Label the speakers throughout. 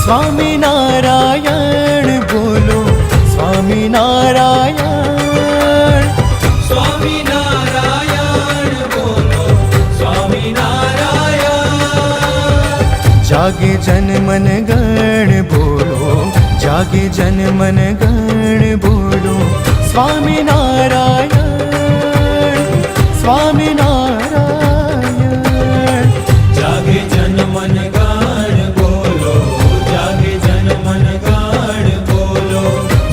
Speaker 1: स्वामी नारायण बोलो स्वामी नारायण।
Speaker 2: स्वामी नारायण बोलो स्वामी नारायण।
Speaker 1: जागे जन मन गण बोलो जागे जन मन गण बोलो स्वामी नारायण स्वामी नारायण।
Speaker 2: जागे जन मन गण बोलो जागे जन मन गण बोलो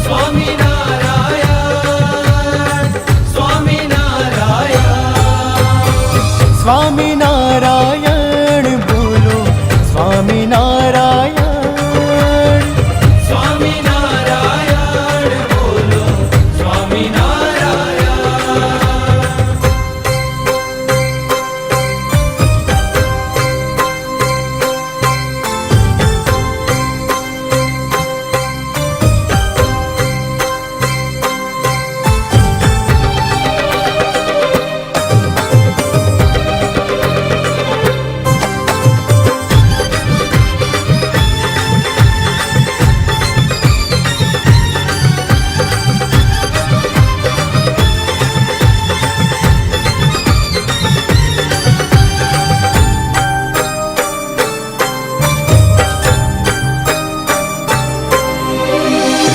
Speaker 2: स्वामी नारायण स्वामी नारायण।
Speaker 1: स्वामी नारायण बोलो स्वामी नारायण।
Speaker 2: स्वामी नारायण बोलो स्वामी नारायण।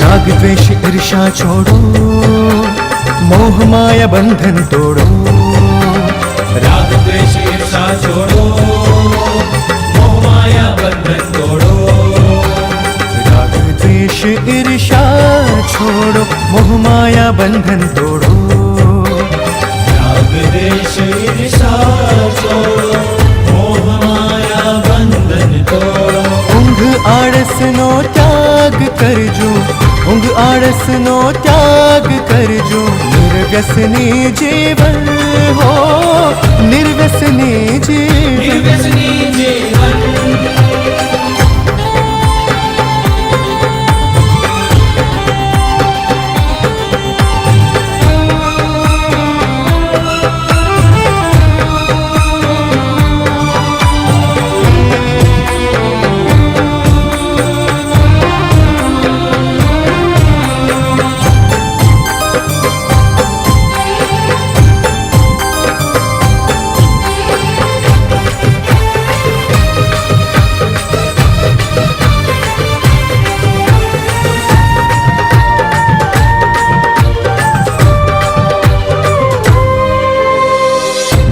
Speaker 1: राग द्वेष ईर्षा छोड़ो मोह माया बंधन तोड़ो।
Speaker 2: राग द्वेष ईर्षा छोड़ो मोह माया बंधन तोड़ो।
Speaker 1: राग द्वेष ईर्षा छोड़ो मोह माया बंधन तोड़ो।
Speaker 2: राग द्वेष ईर्षा छोड़ो मोह माया बंधन तोड़ो।
Speaker 1: ઊંઘ આળસ નો ત્યાગ કરજો ઊંઘ આળસ નો ત્યાગ કરજો નિર્વ્યસની જીવન હો નિર્વ્યસની જીવન।
Speaker 2: निर्व्यसनी जीवन।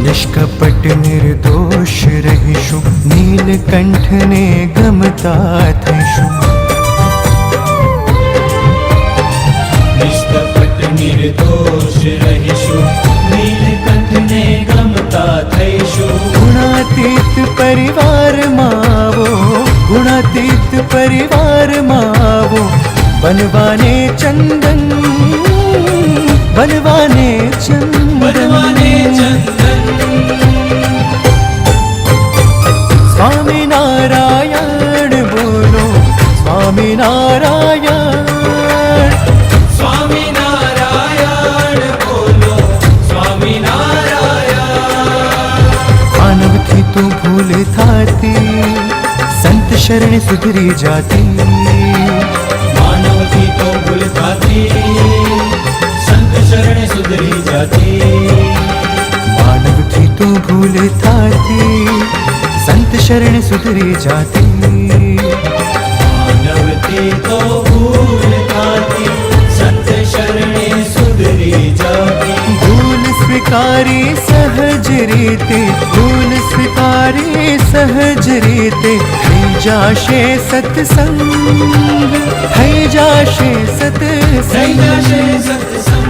Speaker 1: નિષ્કપટ નિર્દોષ રહીશું નીલકંઠને ગમતા થઈશું।
Speaker 2: निष्कपट निर्दोष रहीशु नीलकंठने गमता थईशु।
Speaker 1: गुणातीत परिवाરમાં આવો ગુણાતીત પરિવારમાં આવો બનવાને ચંદન બનવાને
Speaker 2: बनवाने
Speaker 1: ચંદન।
Speaker 2: चंदन।
Speaker 1: स्वामी नारायण बोलो स्वामी नारायण।
Speaker 2: स्वामी नारायण बोलो स्वामी नारायण।
Speaker 1: मानव थी तो भूल थाती संत शरण सुधरी जाती।
Speaker 2: मानव थी तो भूल थाती संत शरण सुधरी जाती।
Speaker 1: मानव थी तो भूल थाती संत शरण सुधरी जाती।
Speaker 2: मानव थी तो भूल थाती संत शरण सुधरी जाती।
Speaker 1: भूल स्वीकारी सहज रीते भूल स्वीकारी सहज रीते થઈ જાશે સત્સંગ થઈ જાશે
Speaker 2: થઈ
Speaker 1: સત્સંગ।
Speaker 2: જશે સત્સંગ।